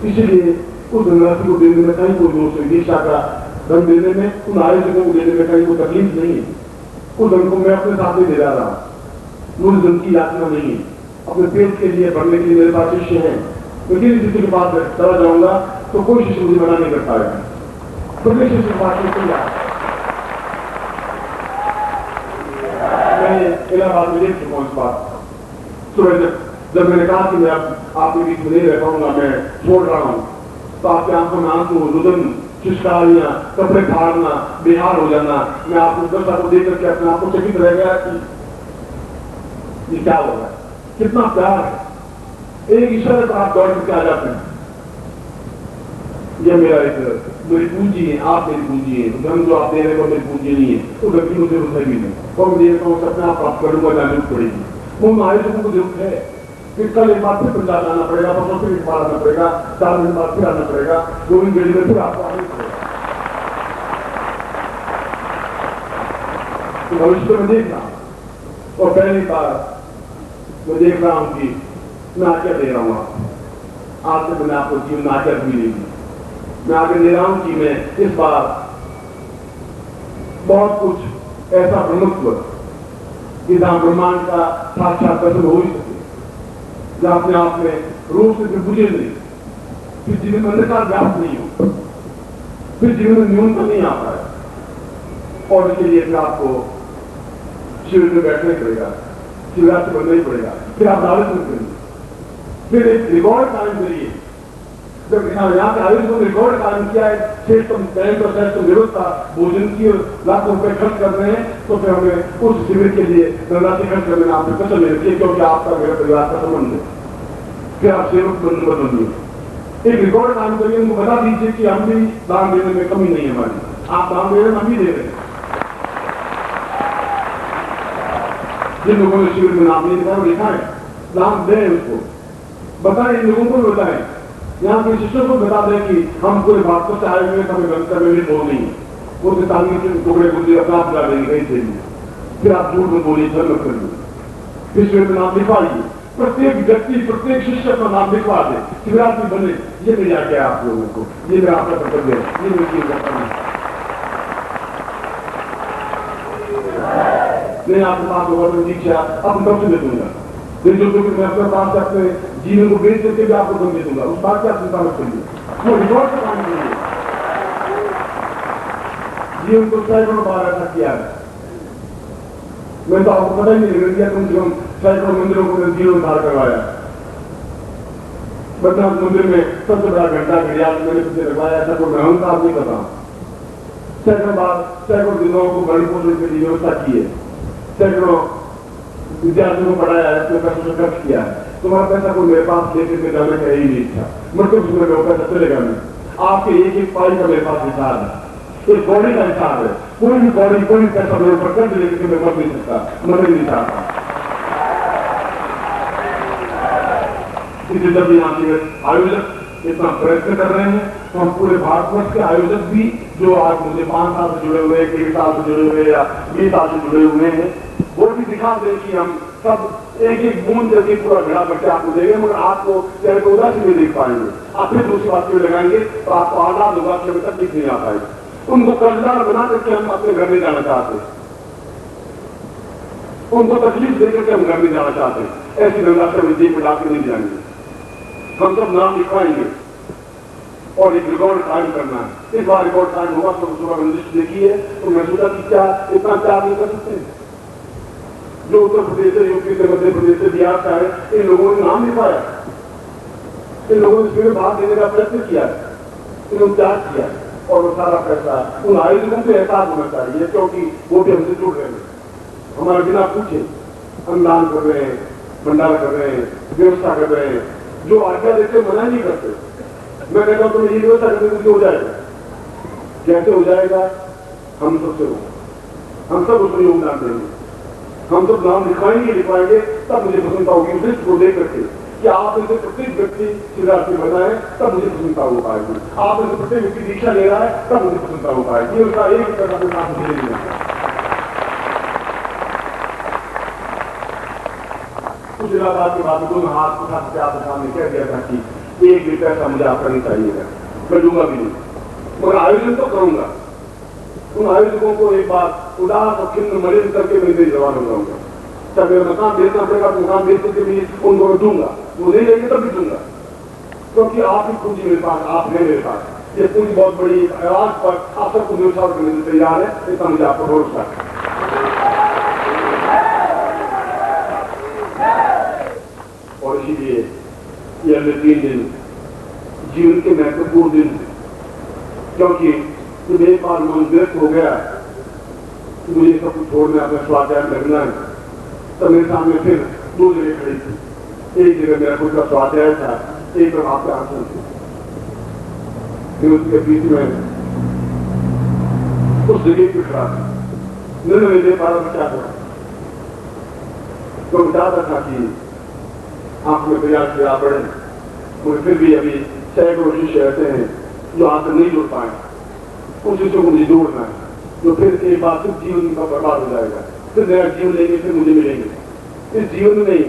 इसलिए उस धनराशि को देने में कहीं कोई दोष नहीं, दीक्षा का धन देने में, उन आयोजकों को देने में कहीं कोई तकलीफ नहीं है। उस धन को मैं अपने साथ नहीं दे जा रहा, मुझे धन की यातना नहीं है। अपने पेट के लिए भरने के लिए मेरे पास शिष्य हैं, लेकिन किसी के पास चला जाऊंगा तो कोई शिष्य मुझे मना नहीं कर पाएगा। तो मैं शिष्य के पास नहीं जा, मैं इलाहाबाद में देख चुका हूँ इस बात। सुबह जब मैंने कहा कि मैं आपके बीच में नहीं रह पाऊंगा, मैं छोड़ रहा हूं, तो आपकी आंखों में आंसू, रुदन, शिष्टालियां, कपड़े फाड़ना, बेहाल हो जाना, मैं आपको दशा को देख करके अपने आप को चकित रह गया कि ये क्या हो रहा है, कितना प्यार है। एक इशारे पर आप दौड़ करके आ जाते हैं, यह मेरा एक मेरी पूंजी है, आप मेरी पूंजी है, धन जो आप दे रहे हो मेरी पूंजी नहीं है, तो गलती मुझे रुपये भी नहीं, और मैं देखता हूँ अपने आप प्राप्त करूंगा, जाने पड़ेगी। वो आयोजकों को जरूरत है, फिर कल एक बार फिर पंजाब आना पड़ेगा, परसों फिर एक बार आना पड़ेगा, 4 दिन बाद फिर आना पड़ेगा, गोविंद गढ़ी में फिर आपको आना पड़ेगा। तो भविष्य में देख रहा हूं, और पहली बार मैं देख रहा हूं कि मैं आज्ञा दे रहा हूं आपको, आज से मैंने आपको जीवन में आज्ञा भी नहीं दी, मैं आगे दे रहा हूं कि मैं इस बार बहुत कुछ ऐसा ब्रह्मत्व कि जहां ब्रह्मांड का साक्षात दर्शन हो ही सके, जहां अपने आप में रूप से फिर बुझे नहीं, फिर जीवन में अंधकार व्याप्त नहीं हो, फिर जीवन में न्यूनतम नहीं आ पाए। और इसके लिए फिर आपको शिविर में बैठना ही पड़ेगा, शिवरात्रि बनना ही पड़ेगा, फिर आप दावत में करेंगे, फिर एक रिकॉर्ड कायम करिए। जब यहाँ पे आयुष ने रिकॉर्ड कायम किया है, 6% व्यवस्था भोजन की लाखों रुपए खर्च कर रहे हैं, तो फिर हमें उस शिविर के लिए धनराशि खर्च करने में आपने कसम ले रखी है, क्योंकि आपका मेरा परिवार का संबंध है। फिर आप सेवक बनिए, एक रिकॉर्ड कायम करिए, उनको बता दीजिए कि हम भी दान देने में कमी नहीं है हमारी, आप दान दे रहे हैं, हम भी दे रहे हैं। जिन लोगों ने शिविर में नाम नहीं दिखाया वो लिखा है, दान दें उसको, बताएं, इन लोगों को बताएं, यहाँ के शिष्यों को बता दें कि हम पूरे भारत से आए हुए हमें गलत करने में वो नहीं है, वो सितानी के टुकड़े बुद्धि अपना आप ला देंगे कहीं से भी, फिर आप झूठ में बोलिए, धर्म करिए, फिर शिविर में नाम लिखवाइए, प्रत्येक व्यक्ति प्रत्येक शिष्य अपना नाम लिखवा दे, शिवरात्रि बने, ये मेरी आज्ञा है आप लोगों को, ये मेरा आपका कर्तव्य है, ये मेरी नहीं आपके पास होगा तो दीक्षा अपनी तरफ से दे दूंगा, फिर जो मैं अपने पास से अपने जीवन को बेच करके भी आपको दम दे दूंगा, उस बात की आप चिंता मत करिए, वो रिकॉर्ड से काम करिए। जीवन को सैकड़ों बार ऐसा किया है, मैं तो आपको पता ही नहीं लग गया, कम से कम सैकड़ों मंदिरों को मैंने जीर्णोद्धार करवाया। बद्रीनाथ मंदिर में सबसे बड़ा घंटा घड़ियाल मैंने पीछे लगवाया, ऐसा कोई अहंकार नहीं कर रहा। सैकड़ों बार सैकड़ों दिनों को भरण पोषण के लिए व्यवस्था की है, सैकड़ों विद्यार्थियों को पढ़ाया है, उसमें पैसा खर्च किया है। तुम्हारा पैसा कोई मेरे पास लेकर के जाने का ही नहीं था, मतलब उसमें मेरा पैसा चलेगा नहीं, आपके एक एक पाई का मेरे पास हिसाब है, एक कौड़ी का हिसाब है, कोई भी कौड़ी कोई भी पैसा मेरे ऊपर कर्ज लेकर मैं मर नहीं सकता, मर नहीं चाहता। इसी जब यहाँ के आयोजक इतना प्रयत्न कर रहे हैं, तो हम पूरे भारतवर्ष के आयोजक भी जो आज मुझे 5 साल से जुड़े हुए, 1 साल से जुड़े हुए या 20 साल से जुड़े हुए हैं, वो भी दिखा दें कि हम सब एक एक बूंद करके पूरा घड़ा करके आपको देंगे, मगर आपको चेहरे को उदासी नहीं देख पाएंगे। आप फिर दूसरी बात में लगाएंगे तो आपको आजाद होगा कि अभी तकलीफ नहीं आ पाएगी। उनको कर्जदार बना करके हम अपने घर में जाना चाहते हैं, उनको तकलीफ देकर के हम घर में जाना चाहते हैं, ऐसी गंगा से विजय में डाल के नहीं जाएंगे। हम सब नाम लिखवाएंगे और एक रिकॉर्ड कायम करना है। इस बार रिकॉर्ड कायम होगा तो सुबह लिस्ट देखी है, तो मैं सोचा कि क्या इतना चार नहीं कर सकते हैं? जो उत्तर प्रदेश से, यूपी से, मध्य प्रदेश से, बिहार से आए, इन लोगों ने नाम लिखवाया, इन लोगों ने इसमें भाग देने का प्रयत्न किया, इन्होंने त्याग किया, और वो सारा पैसा उन आयोजकों को एहसास होना चाहिए, क्योंकि वो भी हमसे जुड़ रहे हैं, हमारा बिना पूछे अनुदान कर रहे हैं, भंडारा कर रहे हैं, व्यवस्था कर रहे हैं, जो आज्ञा देते मना नहीं करते। मैं कहता हूं तुम्हें ये व्यवस्था करने से हो जाएगा, कैसे हो जाएगा? हम सबसे हो, हम सब उसमें योगदान देंगे, हम सब नाम लिखवाएंगे, तब मुझे प्रसन्नता होगी उस लिस्ट को देख करके कि आप इनसे प्रत्येक व्यक्ति शिवरात्रि बनाए, तब मुझे प्रसन्नता हो पाएगी। आप इनसे प्रत्येक व्यक्ति दीक्षा ले रहा है, तब मुझे प्रसन्नता हो पाएगी। ये उसका एक तरह से नाम मुझे नहीं है। कुछ इलाहाबाद के बाद दोनों हाथ उठा के आपके सामने कह दिया था कि एक भी पैसा मुझे आपका नहीं चाहिएगा, मैं दूंगा भी नहीं, मगर आयोजन तो करूंगा। उन आयोजकों को एक बार उदास और खिन्न मलिन करके मैं मेरी जवान हो जाऊंगा। चाहे मेरा मकान बेचना पड़ेगा तो मकान बेच के भी उनको मैं दूंगा, वो नहीं लेंगे तब भी दूंगा, क्योंकि आप ही पूंजी मेरे पास, आप है मेरे पास। ये पूंजी बहुत बड़ी आवाज पर आप सबको न्यौछावर करने के लिए तैयार है, इतना मुझे आपको भरोसा है। और इसीलिए ये अगले 3 दिन जीवन के महत्वपूर्ण दिन थे, क्योंकि जब एक बार मन व्यक्त हो गया कि मुझे सब कुछ छोड़ना, अपना स्वाध्याय लगना है, तब मेरे सामने फिर 2 जगह खड़ी थी। एक जगह मेरा खुद का स्वाध्याय था, एक तरफ आपके आसन थे। फिर उसके बीच में उस जगह पे खड़ा था, निर्णय ले पा रहा क्या करा, तो चाहता था कि आंख में प्रयास किया बढ़े, मुझे फिर भी अभी सैकड़ों शिष्य रहते हैं जो आंख नहीं जुड़ पाए, उन शिष्यों को मुझे जोड़ना है, जो फिर एक बार फिर जीवन का बर्बाद हो जाएगा, फिर नया जीवन लेंगे, फिर मुझे मिलेंगे। इस जीवन में नहीं,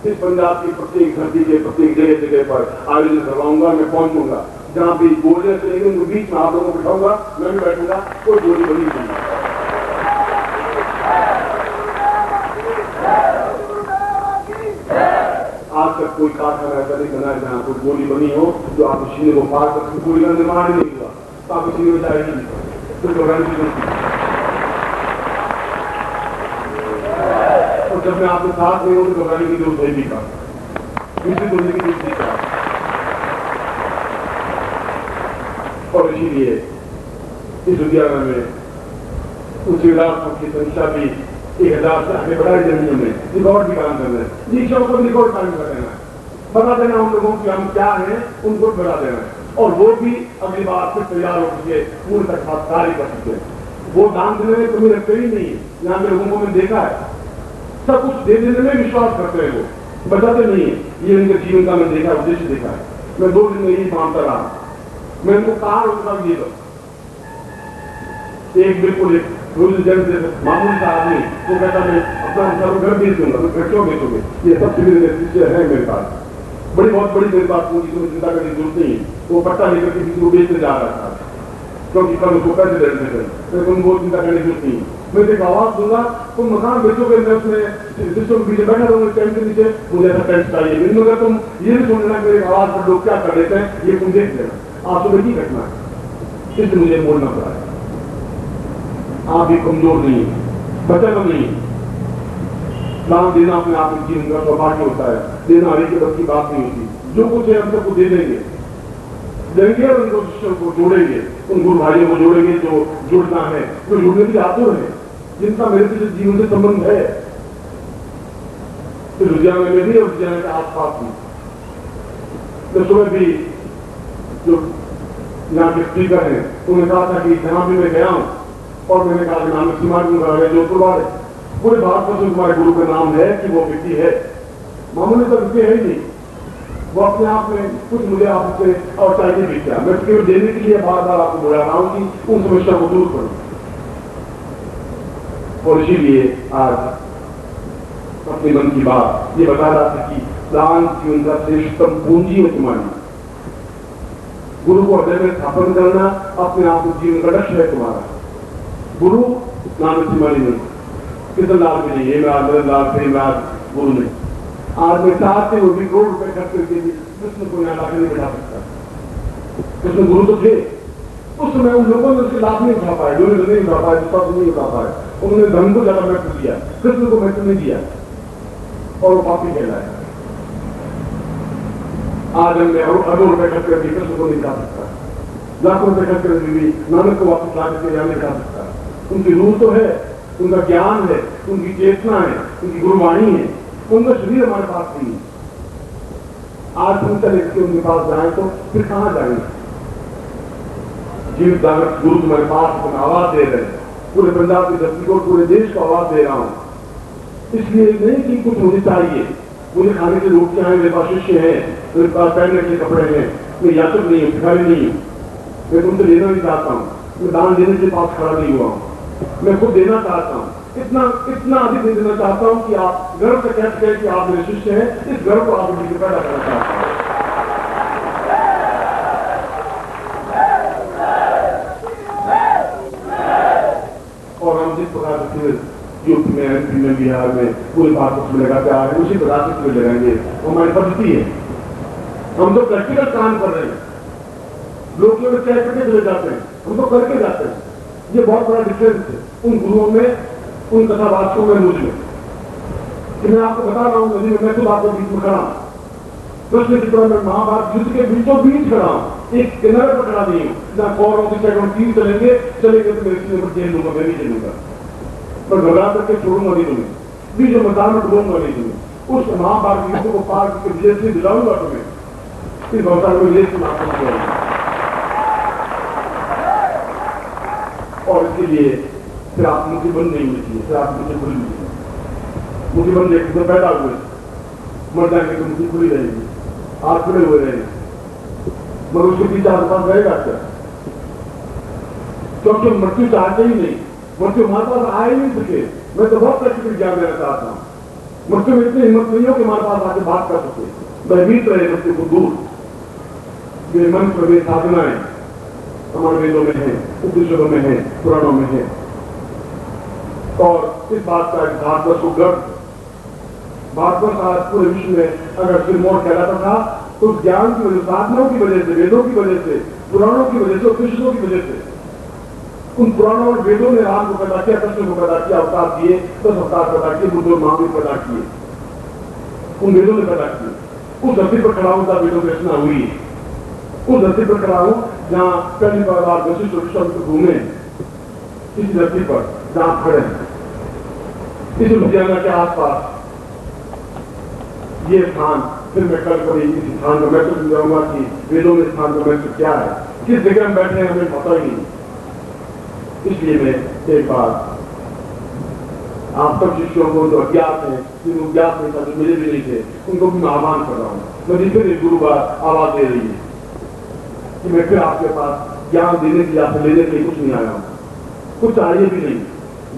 इस पंजाब की प्रत्येक धरती के प्रत्येक जगह जगह पर आयोजन करवाऊंगा, मैं पहुंचूंगा, जहां भी बोलने चलेंगे उनके बीच में आप लोगों को बिठाऊंगा, मैं भी बैठूंगा, कोई बोली बनी नहीं। आज तक कोई कारखाना ऐसा नहीं बना है जहां कोई गोली बनी हो जो आप सीने को पार कर गोली का निर्माण नहीं हुआ, तो आप सीने में जाएगी नहीं, तो और जब मैं आपके साथ नहीं हूं तो घबराने की जरूरत नहीं का, किसी बोलने की जरूरत नहीं का। और इसीलिए इस उद्यान में उस विरासत की संख्या भी 1000 से आगे बढ़ाई जमीनों में रिकॉर्ड भी काम करना है, नीचों को रिकॉर्ड काम कर देना है, बता देना उन लोगों की हम क्या हैं, उनको बता देना है, और वो भी अगली बार फिर तैयार हो सके, पूर्ण तक साथ कार्य कर सके। वो दान देने में कमी रखते ही नहीं है, यहाँ के लोगों को मैंने देखा है, सब कुछ दे देने में विश्वास करते हैं, वो बचाते नहीं है। ये उनके जीवन का मैंने देखा, उद्देश्य देखा है। मैं 2 दिन में यही मानता रहा, मैं उनको कहा रोकता ये दो, एक बिल्कुल एक मामूली सा आदमी वो कहता मैं अपना घर बेच दूंगा, तो घर क्यों बेचोगे, ये सब शिष्य है मेरे पास, बहुत बड़ी मेरे पास पूंजी, तुम्हें चिंता करने की जरूरत नहीं, वो पट्टा लेकर के किसी को बेचने जा रहा था, क्योंकि कल उसको पैसे देने थे, तुम वो चिंता करने की जरूरत नहीं। मैं एक आवाज दूंगा, तुम मकान बेचोगे, मैं उसमें शिष्यों के पीछे बैठा रहूंगा टेंट के नीचे, मुझे ऐसा टेंट चाहिए, मगर तुम ये भी सुन लेना मेरी आवाज पर लोग क्या कर लेते हैं, ये तुम देख लेना, आप सुबह की घटना है, इसलिए मुझे बोलना पड़ा है। आप भी कमजोर नहीं, बचल नहीं, दान देना अपने आप में जीवन का सौभाग्य होता है, देना हर एक बस की बात नहीं होती, जो कुछ है हम सबको दे देंगे और उनको शिष्यों को जोड़ेंगे, उन गुरु भाइयों को जोड़ेंगे जो जुड़ना है, जो जुड़ने की आतुर है, जिनका मेरे से जीवन से संबंध है, तो लुधियाना में भी और लुधियाना के आसपास भी। तो सुबह भी जो यहाँ के स्पीकर हैं उन्होंने कहा था कि जहां भी मैं गया हूं, और मैंने कहा नाम सीमा जोधपुर वाले पूरे भारत में तुम्हारे गुरु का नाम है कि वो व्यक्ति है, मामूली तो व्यक्ति है ही नहीं, वो अपने आप में कुछ मुझे आपसे और चाहिए भी क्या, मैं केवल देने के लिए बार बार आपको बुला रहा हूं कि उन समस्या को दूर करूं। और इसीलिए आज अपने मन की बात ये बता रहा था कि दान जीवन का श्रेष्ठतम पूंजी है तुम्हारी, गुरु को हृदय में स्थापन करना अपने आप को जीवन का लक्ष्य है तुम्हारा। गुरु नाम सिमानी नहीं, कितने लाभ भी नहीं, ये लाभ प्रेमराज गुरु नहीं। आज मैं चाहते वो भी करोड़ रुपए खर्च करके भी कृष्ण को यहाँ लाके नहीं बैठा सकता। कृष्ण गुरु तो थे, उस समय उन लोगों ने उसके लाभ नहीं उठा पाए, जो नहीं उठा पाए, जिसका नहीं उठा पाए, उन्होंने धर्म को ज्यादा महत्व दिया, कृष्ण को महत्व नहीं दिया, और वो पापी कहलाया। आज हमने अरबों रुपए खर्च करके कृष्ण को नहीं जा सकता, लाखों रुपए खर्च करके भी नानक को वापस ला करके यहाँ नहीं जा सकता। उनकी रूह तो है, उनका ज्ञान है, उनकी चेतना है, उनकी गुरुवाणी है, उनका शरीर हमारे पास नहीं है। आज हम चले के उनके पास जाए तो फिर कहां जाएंगे? जीवित जागृत गुरु तुम्हारे पास तुम आवाज दे रहे हैं, पूरे पंजाब की धरती को, पूरे देश को आवाज दे रहा हूं। इसलिए नहीं कि कुछ मुझे चाहिए, मुझे खाने के रोटियां हैं, मेरे पास शिष्य है, मेरे पास पहनने के कपड़े हैं, मैं याचक नहीं हूं, भिखारी नहीं हूं, मैं तुमसे लेना भी चाहता हूं, मैं दान देने के पास खड़ा नहीं हुआ हूं, मैं खुद देना चाहता हूं, इतना अधिक नहीं देना चाहता हूं कि आप गर्व से कह सकें कि आप मेरे शिष्य हैं, इस गर्व को आप मुझे पैदा करना चाहता हूं। फिर यूपी में, एमपी में, बिहार में पूरे भारत में लगाते आ रहे हैं, उसी प्रकार से फिर लगाएंगे। हमारी पद्धति है, हम तो प्रैक्टिकल काम कर रहे हैं, लोग केवल कह करके चले जाते हैं, हम तो करके जाते हैं। ये बहुत बड़ा डिफरेंस है उन गुरुओं में, उन कथावाचकों में, मुझ में। कि मैं आपको बता रहा हूं, नदी में मैं खुद आपके बीच में खड़ा हूं, कृष्ण की तरह मैं महाभारत युद्ध के बीचों बीच खड़ा हूं, एक किनारे पर खड़ा नहीं हूं। ना कौरवों की साइड में तीर चलेंगे तो मेरे सीने पर जेल लूंगा, मैं भी चलूंगा, पर घबरा करके छोड़ूंगा नहीं तुम्हें, बीच मैदान में डूबूंगा नहीं तुम्हें। उस महाभारत युद्ध को पार करके विजय से दिलाऊंगा तुम्हें, इस अवसर में विजय से आपको दिलाऊंगा। और इसके लिए फिर आप मुसीबत नहीं होनी चाहिए, फिर आप मुझे खुली नहीं, मुसीबत देखते तो पैदा हुए, मर जाएंगे तो मुझे खुली रहेगी, आप खुले हुए रहेंगे, मगर उसके पीछे आपके पास रहेगा क्या? क्योंकि मृत्यु चाहते ही नहीं, मृत्यु हमारे पास आ ही नहीं सके। मैं तो बहुत प्रैक्टिकल ज्ञान देना चाहता हूं, मृत्यु में इतनी हिम्मत नहीं हो कि हमारे पास आके बात कर सके, भयभीत रहे मृत्यु को दूर। ये मन प्रवेश साधनाएं हमारे वेदों में है, उपनिषदों में है, पुराणों में है। और इस बात का भारतवर्ष को गर्व, भारतवर्ष आज पूरे विश्व में अगर सिरमौर कहलाता था तो उस ज्ञान की वजह, साधनों की वजह से, वेदों की वजह से, पुराणों की वजह से, उपनिषदों की वजह से। उन पुराणों और वेदों ने राम को पैदा किया, कृष्ण को पैदा किया, अवतार दिए, 10 अवतार पैदा किए, बुद्ध और महावीर पैदा किए, उन वेदों ने पैदा किए। उस धरती पर खड़ा हूं जहां वेदों की रचना हुई है, उस धरती पर खड़ा हूं जहां पहली बार वशिष्ठ और विश्वामित्र घूमे, इसी धरती पर जहां खड़े हैं, इस लुधियाना के आसपास ये स्थान। फिर मैं कल कभी इस स्थान का महत्व समझाऊंगा कि वेदों में स्थान का महत्व क्या है, किस जगह हम बैठे हैं हमें पता ही नहीं। इसलिए मैं एक बार आप सब शिष्यों को जो अज्ञात हैं, जिनको ज्ञात नहीं था, जो मिले भी नहीं थे, उनको भी मैं आह्वान कर रहा हूं। मुझे फिर एक गुरुवार आवाज दे रही है कि मैं फिर आपके पास ज्ञान देने के लिए, आपसे लेने के लिए कुछ नहीं आया हूं, कुछ चाहिए भी नहीं।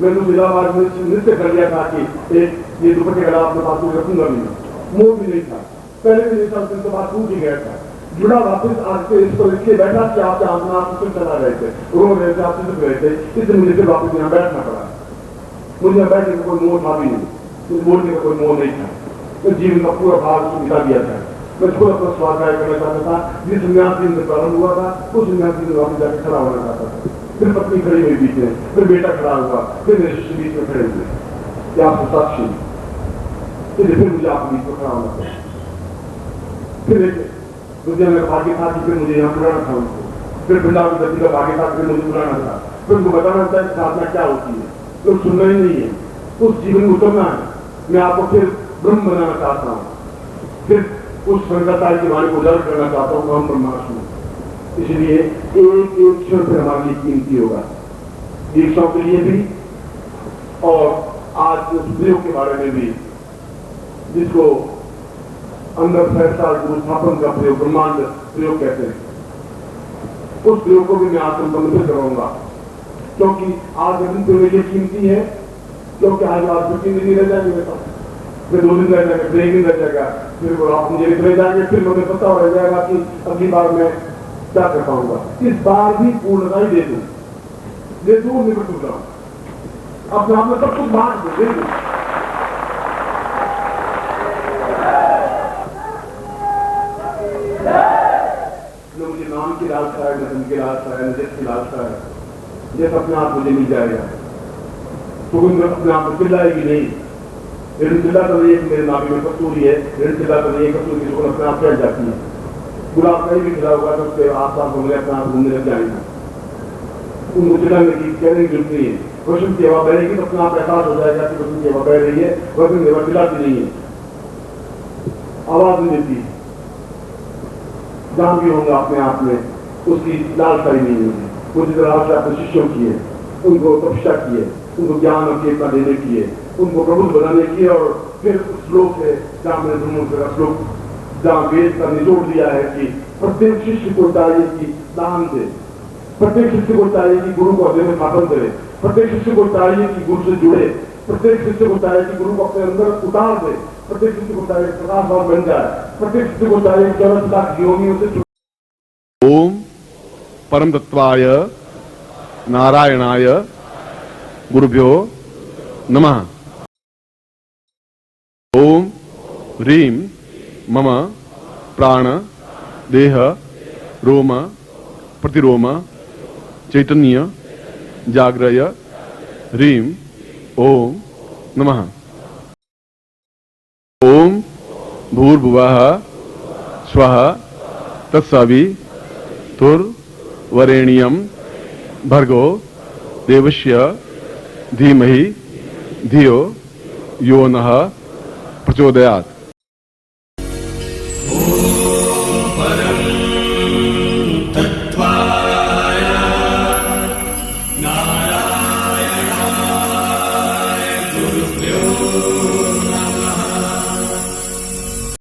मैंने उस इलाहाबाद में नृत्य कर लिया था कि एक ये दुपट्टे का अपने पास में रखूंगा भी नहीं, मोह भी नहीं था, पहले भी नहीं था, उसके बाद टूट ही गया था, जुड़ा वापस आज से इसको इसलिए बैठा कि आपके आत्मा आपसे चला रहे थे, रो रहे थे, आपसे चुप रहे थे, इसलिए मुझे फिर वापस यहाँ बैठना पड़ा। मुझे यहाँ बैठने का कोई मोह था भी नहीं, मुझे बोलने का कोई मोह नहीं था, मैं जीवन का पूरा भाग उसको मिटा दिया था। मैं खुद अपना स्वाध्याय करना चाहता था, जिस संन्यास दिन से प्रारंभ हुआ था उस संन्यास दिन वापस जाकर खड़ा होना चाहता था। फिर पत्नी खड़ी हुई बीच में, फिर बेटा खड़ा हुआ, फिर मेरे शिष्य बीच में खड़े हुए, क्या आपको साक्षी, फिर मुझे आपके बीच में खड़ा होना था। फिर एक मुझे मेरा भाग्य था कि फिर मुझे यहाँ बुलाना था उनको, फिर वृंदावन गति का भाग्य था, फिर मुझे बुलाना था, फिर उनको बताना था कि साधना क्या होती है। लोग सुनना ही नहीं है, उस जीवन में उतरना है। मैं आपको फिर ब्रह्म बनाना चाहता हूँ, फिर उस संगताई की वाणी को उजागर करना चाहता हूँ, हम ब्रह्मास्मि। इसलिए एक एक क्षण फिर हमारे लिए कीमती होगा, दीक्षाओं के लिए भी और आज उस प्रयोग के बारे में भी, जिसको अंदर फैसला गुरु स्थापन का प्रयोग, ब्रह्मांड प्रयोग कहते हैं, उस प्रयोग को भी मैं आज संबंधित कराऊंगा। क्योंकि आज दिन प्रयोग ये कीमती है, क्योंकि आज 2-3 दिन रह जाएंगे, फिर 2 दिन रह जाएंगे, फिर 1 दिन रह जाएगा, फिर आप मुझे रह जाएंगे, फिर मुझे पता रह जाएगा कि अगली बार मैं क्या कर पाऊंगा। इस बार भी पूर्णता ही दे दूं, निकट टूट रहा हूं, अपने आप में सब कुछ बांट दे दूं। न मुझे नाम की लालसा है, न धन की लालसा है, न जस की लालसा है, ये अपने आप मुझे मिल जाएगा तो कोई अपने आप में चिल्लाएगी नहीं। ऋण चिल्ला तो नहीं, मेरे नाभि में कस्तूरी है, ऋण चिल्ला तो नहीं, कस्तूरी की सुगंध अपने आप फैल जाती है। गुलाब कहीं भी खिला होगा तो उसके आसपास होंगे, अपने आप घूमने लग जाएगा, उनको चिल्लाने की कहने की जरूरत नहीं है। वसंत की हवा बहेगी तो अपने आप एहसास हो जाएगा कि वसंत की हवा बह रही है, वसंत की हवा चिल्लाती नहीं है, आवाज नहीं देती, जहां भी होगा अपने आप में उसकी लालसा ही नहीं होगी। वो जिस लालसा अपने शिष्यों की है, उनको तपस्या की है, उनको ज्ञान और चेतना देने की है, उनको प्रबुद्ध बनाने की। और फिर उस श्लोक है जहां मैंने ब्रह्मसूत्र का श्लोक, जहां वेद का निचोड़ दिया है कि प्रत्येक शिष्य को चाहिए कि दान दे, प्रत्येक शिष्य को चाहिए कि गुरु को हृदय में स्थापन करे, प्रत्येक शिष्य को चाहिए कि गुरु से जुड़े, प्रत्येक शिष्य को चाहिए कि गुरु को अपने अंदर उतार दे, प्रत्येक शिष्य को चाहिए प्रकाशवान बन जाए, प्रत्येक शिष्य को चाहिए 14 लाख योगियों से। ओम परम तत्वाय नारायणाय गुरुभ्यो नमः। ओम ह्रीं मम प्राण देह रोम प्रतिरोम चैतन्य जाग्रय ह्रीं ओम नमः। ओम भूर्भुवः स्वः तत्सवितुर्वरेण्यं भर्गो देवस्य धीमहि धियो यो नः प्रचोदयात्।